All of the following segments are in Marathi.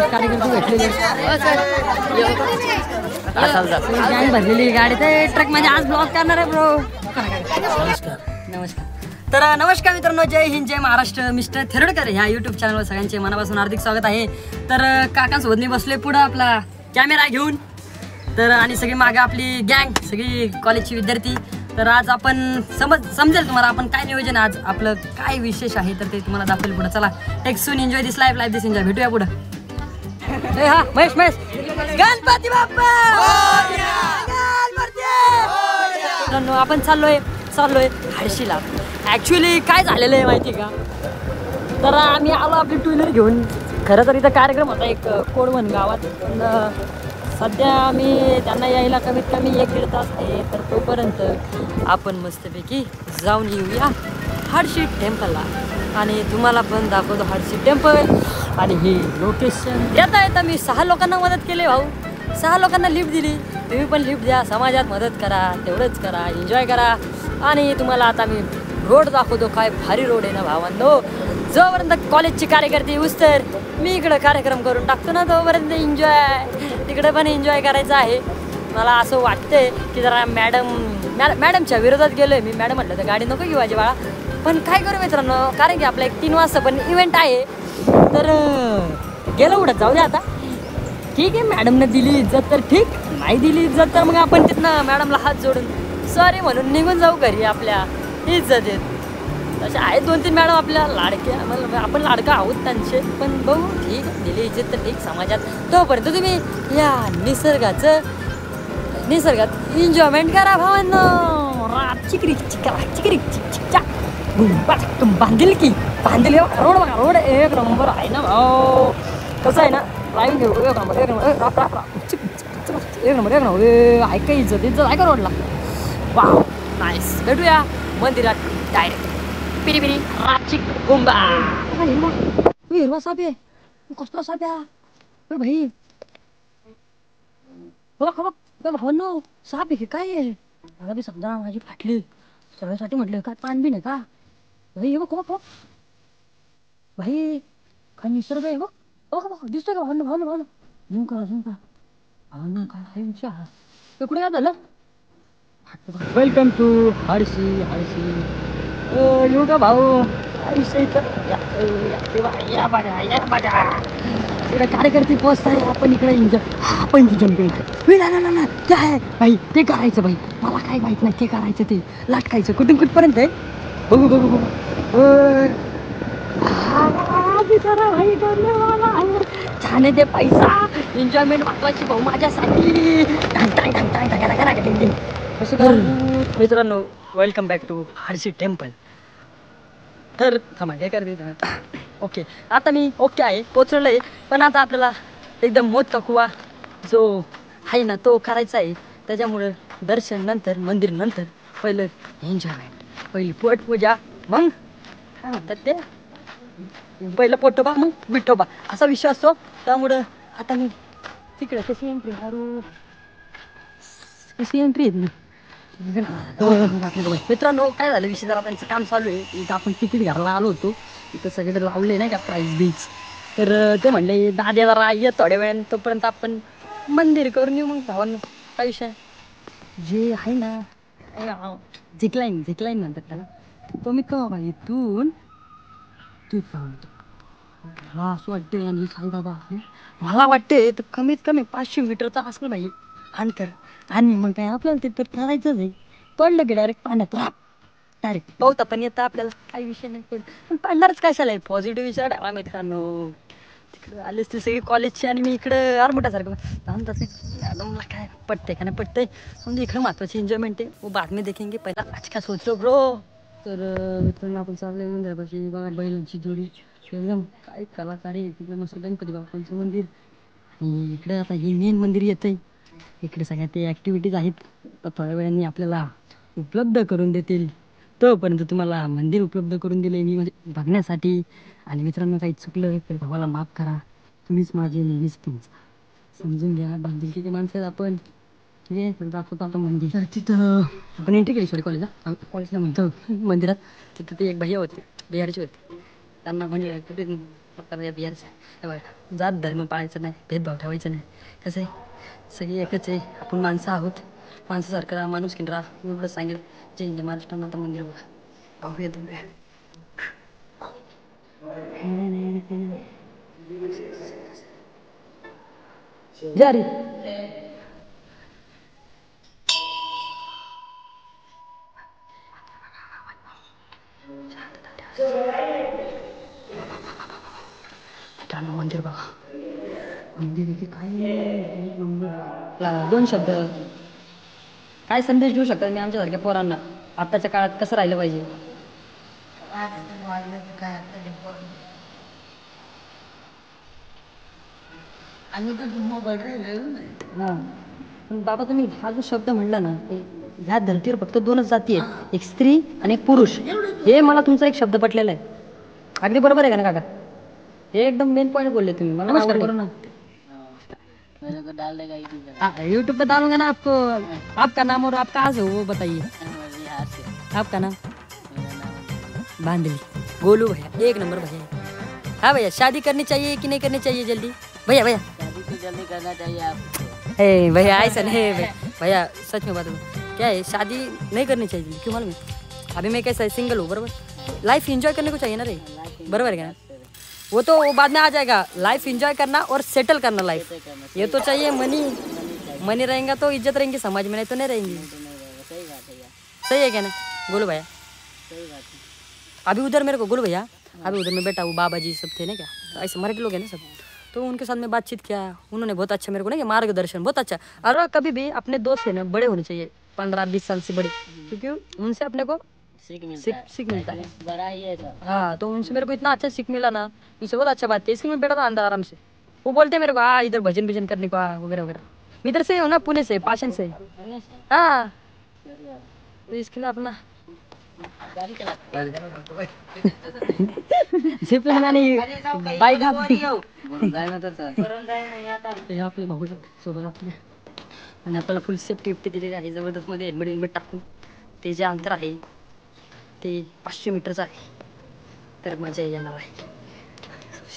कार्यकर्ते भेटलेले गँग भरलेली गाडी ते ट्रक मध्ये आज ब्लॉक करणार आहे ब्रो. नमस्कार. तर नमस्कार मित्रांनो, जय हिंद जय महाराष्ट्र. मिस्टर थेरडकर ह्या यूट्यूब चॅनलवर सगळ्यांचे मनापासून हार्दिक स्वागत आहे. तर काकांसोबत मी बसले पुढं आपला कॅमेरा घेऊन, तर आणि सगळी मागे आपली गँग, सगळी कॉलेजची विद्यार्थी. तर आज आपण समजेल तुम्हाला आपण काय नियोजन, आज आपलं काय विशेष आहे तर ते तुम्हाला दाखवेल पुढं. चला टेक सून एन्जॉय दिस लाईफ दिस एन्जॉय. भेटूया पुढं. हा महेश गणपती बाप्पा आपण चाललोय हर्षीला. ॲक्च्युली काय झालेलं आहे माहिती का, तर आम्ही आलो आपली टू व्हीलर घेऊन. खरं तर इथं कार्यक्रम होता एक कोडवन गावात, पण सध्या आम्ही त्यांना यायला कमीत कमी 1-1.5 तास आहे. तर तोपर्यंत आपण मस्तपैकी जाऊन येऊया हर्षी टेम्पलला आणि तुम्हाला पण दाखवतो हर्षी टेम्पल. आणि ही लोकेशन येता मी 6 लोकांना मदत केली भाऊ, 6 लोकांना लिफ्ट दिली. तुम्ही पण लिफ्ट द्या, समाजात मदत करा, तेवढंच करा, एन्जॉय करा. आणि तुम्हाला आता मी रोड दाखवतो, काय भारी रोड आहे ना भावांनो. जोपर्यंत कॉलेजची कार्यकर्ते येऊस तर मी इकडं कार्यक्रम करून टाकतो ना, तोपर्यंत एन्जॉय तिकडे पण एन्जॉय करायचं आहे. मला असं वाटतंय की जरा मॅडमच्या विरोधात गेलो आहे मी. मॅडम म्हटलं तर गाडी नको घेऊ माझी बाळा, पण काय करू मित्रांनो, कारण की आपला एक 3 वाजता पण इव्हेंट आहे. तर गेलो उडत जाऊ दे आता. ठीक आहे, मॅडमने दिली इज्जत तर ठीक, नाही दिली इज्जत तर मग आपण तिथनं मॅडमला हात जोडून सॉरी म्हणून निघून जाऊ घरी. आपल्या इज्जत येत तसे आहेत 2-3 मॅडम आपल्या लाडक्या, आपण लाडका आहोत त्यांचे, पण बघू ठीक आहे, दिली इज्जत तर ठीक समाजात. तोपर्यंत तुम्ही या निसर्गात एन्जॉयमेंट करा भावांनो. चिकरी चिकरा चिकरी चिकचा बांधील रोड बघा, रोड एक नंबर आहे ना भाऊ. कसं आहे ना, ड्रायव्हिंग घेऊ एक नंबर एक नंबर ऐका इज्जत आहे का रोडला. Wow nice. भेटूया मंदिरात डायरेक्ट. पिरी राचिक गुंबा. हिरवा साप आहे, कसला साप आहे भाई. भावांनो साप आहे काय आहे, मला बी समजा माझी फाटली. सगळ्यासाठी म्हटलं काय पान बी नाही का भाई. बघ भाई काय निसर्ग आहे. बघ दिसतोय का भावना काय विचार कुठे काय झालं. वेलकम टू हर्षी येऊ का भाऊ. इकडे कार्यकर्ते पोचत आहे, आपण इकडे एन्जॉय. आपण जंपिंग काय आहे भाई, ते करायचं भाई. मला काय माहित नाही, ते करायचं, ते लाटकायचं कुठपर्यंत आहे. बघू भाई छान आहे ते. पैसा एन्जॉयमेंट महत्वाची भाऊ माझ्यासाठी. मित्रांनो welcome back to Harshi temple. तर थांबा काय करते. ओके आता मी ओके आहे, पोचलेलं आहे. पण आता आपल्याला एकदम मोठा कुवा जो आहे ना तो करायचा आहे. त्याच्यामुळं दर्शन नंतर, मंदिर नंतर, पहिलं एन्जॉयमेंट, पहिली पोटपूजा, मग काय म्हणतात ते पहिलं पोटोबा मग विठोबा असा विषय असतो. त्यामुळं आता मी तिकडे कशी एंट्री येत नाही. मित्रांनो काय झालं विषय, जरा त्यांचं काम चालू आहे. इथं आपण तिकीट घ्यायला आलो होतो, इथं सगळे लावले नाही का प्राईस बीच. तर ते म्हणले दाद्या जरा ये थोड्या वेळाने, तोपर्यंत आपण मंदिर करून येऊ. मग भावांनो काय विषय जे आहे ना, झिकलाईन म्हणतात त्याला. तो मी का इथून मला असं वाटते आणि सांग बाबा, मला वाटते तर कमीत कमी 500 मीटरचा असलं भाई अंतर. आणि मग काय आपल्याला ते तर करायचंच आहे. पडलं की डायरेक्ट पाण्यात डायरेक्ट पावता पण येतं आपल्याला, काही विषय नाही. पण पडणारच कशाला आहे, पॉझिटिव्ह विचार ठेवा मित्रांनो. तिकडे आलेच ते सगळे कॉलेजचे आणि मी इकडं आरमुटासारखं मॅडमला काय पटतंय का नाही पटतंय. म्हणजे इकडं महत्वाची एन्जॉयमेंट आहे, वो बाद में देखेंगे, पहिला आज काय सोचलो ब्रो. तर मित्रांनो आपण चाललोय मंदिरापाशी. बघा बैलांची जोडी एकदम काय कलाकारी. तिकडे मस्त गणपती बाप्पांचं मंदिर. आणि इकडे आता हे मेन मंदिर येतंय. इकडे सगळ्या ते ॲक्टिव्हिटीज आहेत, तर थोड्या वेळाने आपल्याला उपलब्ध करून देतील. तोपर्यंत तुम्हाला मंदिर उपलब्ध करून दिले मी म्हणजे बघण्यासाठी. आणि मित्रांनो काही चुकलं तर भावाला माफ करा, तुम्हीच माझे नेहमीच समजून घ्या. बांधिलकीचे माणसं आहेत आपण. हे दाखवतो आता मंदिर. तर तिथं आपण एंट्री केली सॉरी कॉलेजला म्हणतो मंदिरात. तिथं ते एक भैया होते, बिहारचे होते. त्यांना म्हणजे जात धर्म पाळायचं नाही, भेदभाव ठेवायचं नाही. कसं आहे सगळी एकच आहे, आपण माणसं आहोत, माणसासारखं राहा, माणूस किन राहा. मी एवढं सांगेल. जय हिंद महाराष्ट्र माता मंदिर बघा भव्य दिव्य. जारी मंदिर बघा. मंदिर काय दोन शब्द काय संदेश देऊ शकतात मी आमच्यासारख्या पोरांना आताच्या काळात कसं राहिलं पाहिजे. आम्ही तर मोबाईल राहिलेलो नाही. हा पण बाबा तुम्ही हा जो शब्द म्हणला ना, ह्या धरतीवर फक्त दोनच जाती आहेत, एक स्त्री आणि एक पुरुष. हे मला तुमचा एक शब्द पटलेला आहे. अगदी बरोबर आहे का ना काका? हे एकदम मेन पॉइंट बोलले तुम्ही. मला नमस्कार ना. मेरे को डाल देगा यूट्यूब पे. यूट्यूब पे डालूंगा ना आपको. आपका नाम और आप कहाँ से हो वो बताइए. बिहार से. आपका नाम? मेरा नाम बांधली. गोलू भैया एक नंबर भैया. हाँ भैया शादी करनी चाहिए कि नहीं करनी चाहिए जल्दी? भैया भैया शादी तो जल्दी करना चाहिए आपको. हे भैया ऐसा नहीं है भैया सच में बात क्या है, शादी नहीं करनी चाहिए. क्यों मालूम है अभी मैं कैसा सिंगल हूँ बराबर. लाइफ एंजॉय करने को चाहिए ना रे, बराबर है क्या? वो तो बाद में आ जाएगा. लाइफ एंजॉय करना और सेटल करना लाइफ, ये तो चाहिए. मनी मनी रहेगा तो इज्जत रहेंगी समाज में, नहीं तो नहीं रहेंगी. सही बात है यार. सही है क्या ना गोलू भैया? सही बात है. अभी उधर मेरे को गोलू भैया अभी उधर में बैठा वो बाबा जी सब थे ना क्या, तो ऐसे मराठी लोग हैं ना सब, तो उनके साथ में बातचीत किया. उन्होंने बहुत अच्छा मेरे को ना मार्गदर्शन बहुत अच्छा. और कभी भी अपने दोस्त है ना बड़े होने चाहिए, 15-20 साल से बड़े, क्योंकि उनसे अपने को सीख मिलता है. बड़ा ही है सब. हाँ तो उनसे मेरे को इतना अच्छा सीख मिला ना, उनसे बहुत अच्छा बात है. इसलिए मैं बैठा था अंदर आराम से. वो बोलते मेरे को इधर भजन भजन करने को वगैरह वगैरह. मैं इधर से हूँ ना, पुणे से, पाषण से. हाँ तो इसके लिए अपना गाड़ी चला. जिप लगाने बाइक आपले भाऊ सोबत आपले. आणि आपल्याला फुल सेफ्टी दिलेली आहे. जबरदस्त मध्ये हेल्मेट हेल्मेट टाकून. ते जे अंतर आहे ते 500 मीटरचं आहे, तर मजा येणार आहे.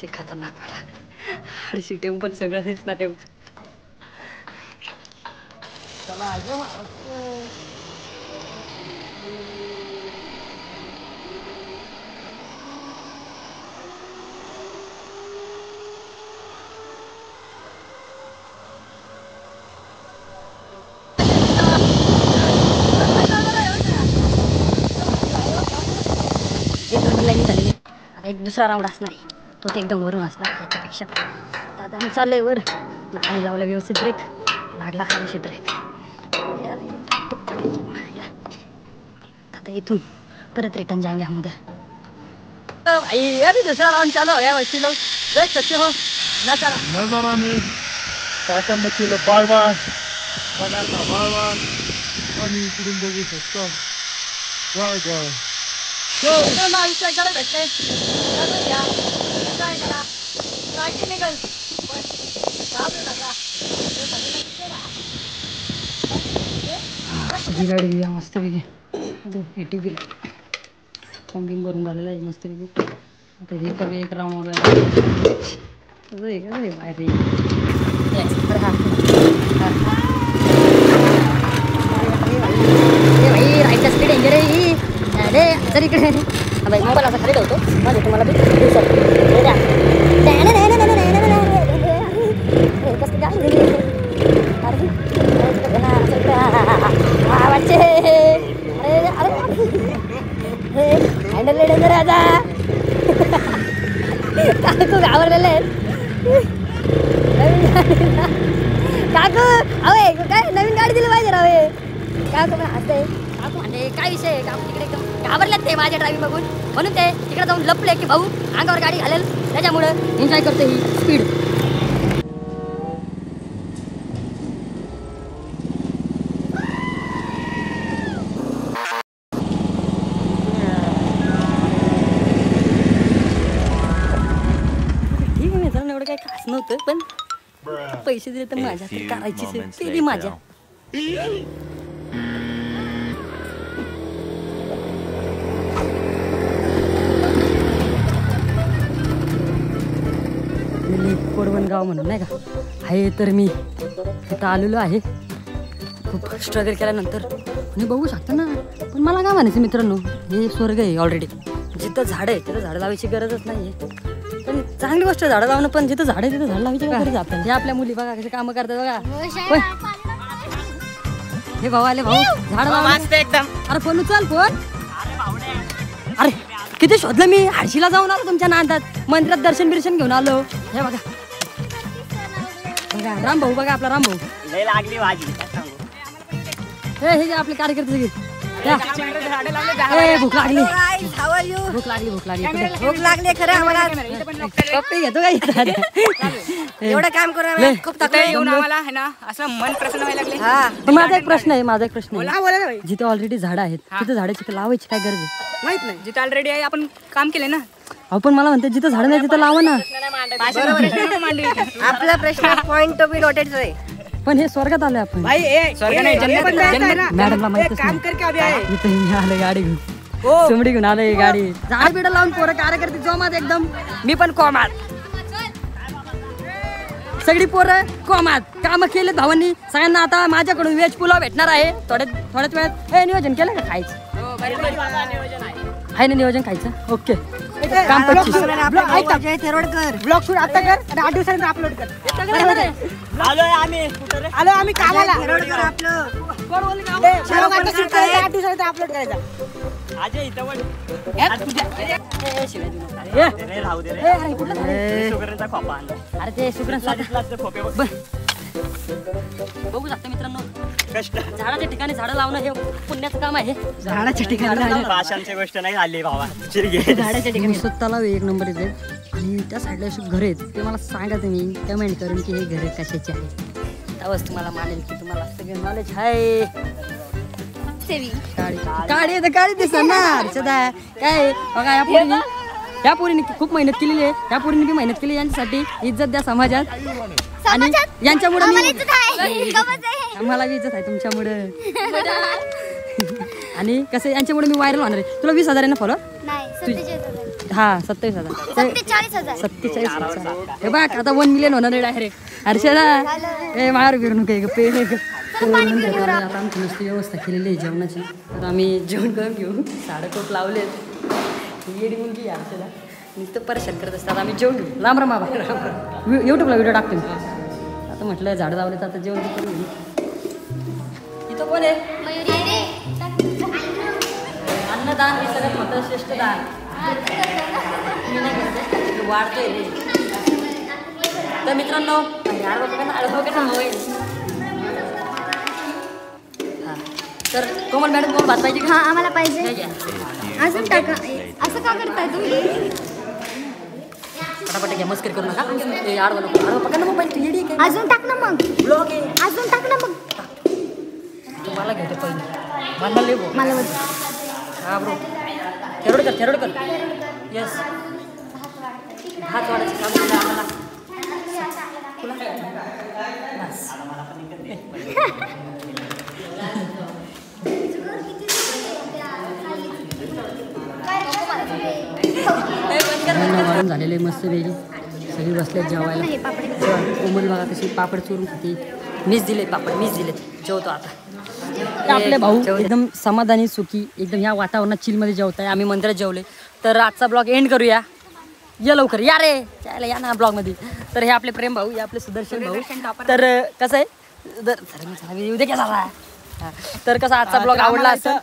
शे खतरनाक मला हळशी टेम पण सगळं हेच ना टेम. एक दुसरा राऊंड असणार आहे, तो ते एकदम वरून असणार त्याच्यापेक्षा. दादा मी चाललंय वर, पाणी लावलं व्यवस्थित, ब्रेक लागला खाली ब्रेक. आता इथून परत रिटर्न जाएंगे हम उधर. अरे दूसरा राउंड चालू हो गया वैसे लोग देख सकते हो. नजारा में काका मच्छीला बाय पदार्थ बाय आणि इकडून बघू शकता. Bye bye. गाडी मस्त पैकी टी व्ही पंपिंग करून झालेलं आहे मस्त पैकी. आता हे कमी एक राऊंड भाई राईटच्या स्पीड डेंजर आहे ही. अरे चल इकडे भाई मोबाईल असा खाली ठेवतो माझे तुम्हाला हँडल डेंजर आता काकू घाबरलेले आहेत. काकू अवे काय नवीन गाडी दिली पाहिजे रावे. काकू असते काकू म्हणजे काय विषय. काकू तिकडे एकदम घाबरलेत ते माझ्या ड्रायव्हिंग बघून, म्हणून ते तिकडे जाऊन लपले की भाऊ अंगावर गाडी घालेल, त्याच्यामुळं एन्जॉय करते ही स्पीड. ठीक आहे मित्रांनो, एवढं काही खास नव्हतं, पण पैसे दिले तर माझ्या करायची केली माझ्या. फायनली कोडवन गाव म्हणून नाही का आहे, तर मी तिथं आलेलो आहे खूप स्ट्रगल केल्यानंतर. आणि बघू शकता ना, पण मला काय म्हणायचं मित्रांनो, हे स्वर्ग आहे ऑलरेडी. जिथं झाडं आहे तिथं झाडं लावायची गरजच नाही आहे. पण चांगली गोष्ट आहे झाडं लावणं, पण जिथं झाडं आहे तिथं झाडं लावायची काय गरज आपल्याला. हे आपल्या मुली बघा कसे कामं करतात बघा. हे भाऊ आले, भाऊ झाडं लावा एकदम. अरे फोन उचल फोन. अरे किती शोधलं मी, हळशीला जाऊन आलो तुमच्या नांदात, मंदिरात दर्शन बिर्शन घेऊन आलो. हे बघा बघा राम भाऊ, बघा आपला राम भाऊ. लागली भाजी हे आपले कार्यकर्ते सगळे. भूक लागली भूक लागली भूक लागली भूक लागली खरं आम्हाला. पप्पी घेतो काय एवढं काम करून खूप तकलीफ येऊन आम्हाला है ना असं मन प्रसन्न व्हायला लागले. माझा एक प्रश्न आहे, जिथे ऑलरेडी झाडं आहेत तिथे झाडाची लावायची काय गरज आहे? माहित नाही, जिथे ऑलरेडी आहे आपण काम केले ना. आपण मला म्हणते जिथं झाडं नाही तिथं लावा ना. आपला प्रश्न पॉइंट टू बी नोटेड आहे. पण हे स्वर्गात आलोय आपण. मॅडमला माहितच नाही. इथे मी आलोय गाडी घेऊन, चमडी घेऊन आलोय गाडी. झाड बिड लावून पोरं कार्यकर्ते जोमात एकदम. मी पण कोमात, सगळी पोरं कोमात कामं केलेत भावांनी सगळ्यांना. आता माझ्याकडून व्हेज पुलाव भेटणार आहे थोड्याच वेळात. हे नियोजन केलं का खायचं? आहे ना नियोजन खायचं? ओके काम 25. ब्लॉग शूट आता कर आणि 8 दिवसानंतर अपलोड कर. आलो आम्ही कामाला. अपलोड करायचा. अरे ते बघू शकता मित्रांनो, झाडाच्या ठिकाणी झाडं लावणं हे पुण्याचं काम आहे. झाडाच्या ठिकाणी भाषांची गोष्ट नाही आली भावा. झाडाच्या ठिकाणी स्वतःला एक नंबर येते. आणि त्या साईडला अशी घर आहेत, ते मला सांगा तुम्ही कमेंट करून की हे घर कशाचे आहे. त्यावेळेस तुम्हाला मानेल की तुम्हाला सगळं नॉलेज आहे. काळी काळी दिसणार काय बघा. या पोरीने खूप मेहनत केलेली आहे, या पोरीने बी मेहनत केली. यांच्यासाठी इज्जत द्या समाजात. आणि यांच्यामुळे आम्हाला बी इज्जत आहे तुमच्यामुळे. आणि कसं यांच्यामुळे मी व्हायरल होणार आहे. तुला 20,000 आहे ना फॉलो? हा 27,000 47,000. हे बघ आता 1 मिलियन होणार आहे डायरेक्ट. हर्षदा हे मार फिरून काही पे आता आमची नुसती व्यवस्था केलेली आहे जेवणाची. तर आम्ही जेवण करून घेऊ. साडे खूप लावलेत. येडी मुलगी हर्षदा नुसतं परेशान करत असतात. आम्ही जेवण घेऊ. राम राम बाबा. यूट्यूबला व्हिडिओ टाकतो. आता म्हटलं झाडं लावले तर आता जेवण करून घेऊ. इथं कोण आहे? अन्नदान हे सगळ्यात मोठं श्रेष्ठ दान. मी नाही करते, वाढतोय रे. तर मित्रांनो तर कोमल मॅडम कोण भात पाहिजे? हा आम्हाला पाहिजे. अजून टाका. असं का करताय तुम्ही? पटापट घ्या, मस्करी करू नका. पकड ना मोबाईल. तू येडी काय? अजून टाक ना मग. ब्लॉग आहे. अजून टाक ना मग. तुम्हाला घेतो पहिले. मला लय बो. मला हा ब्रो. थेरोड कर. येस. हात वाढायचं काम केलं आम्हाला. वाढून झालेले मस्त वेगळी सगळी बसले जेवायला. कोमल बघा कशी पापड चोरून खाते. मीच दिले पापड, मीच दिलेत. जेवतो आता. आपले भाऊ एकदम समाधानी सुखी एकदम ह्या वातावरणात चिलमध्ये जेवताय. आम्ही मंदिरात जेवले. तर आजचा ब्लॉग एंड करूया. या लवकर या रे, चायला या ना ब्लॉगमध्ये. तर हे आपले प्रेम भाऊ, हे आपले सुदर्शन भाऊ. तर कसं आहे उद्या काय झाला. तर कसं आजचा ब्लॉग आवडला असं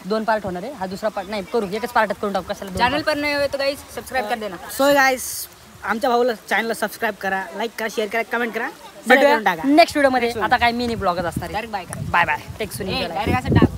2 पार्ट होणार आहे. हा दुसरा पार्ट नाही करू, एकच पार्टात करून टाकू. कशाला चॅनल पर नाही तो गाइस सबस्क्राइब कर देना. सो गाइस आमच्या भाऊला चॅनलला सबस्क्राईब करा, लाईक करा, शेअर करा, कमेंट करा. नेक्स्ट व्हिडिओ मध्ये. आता काय मिनी ब्लॉगच असणार आहे. डायरेक्ट बाय करा. Bye bye. टेक सुनी. डायरेक्ट असं टाक.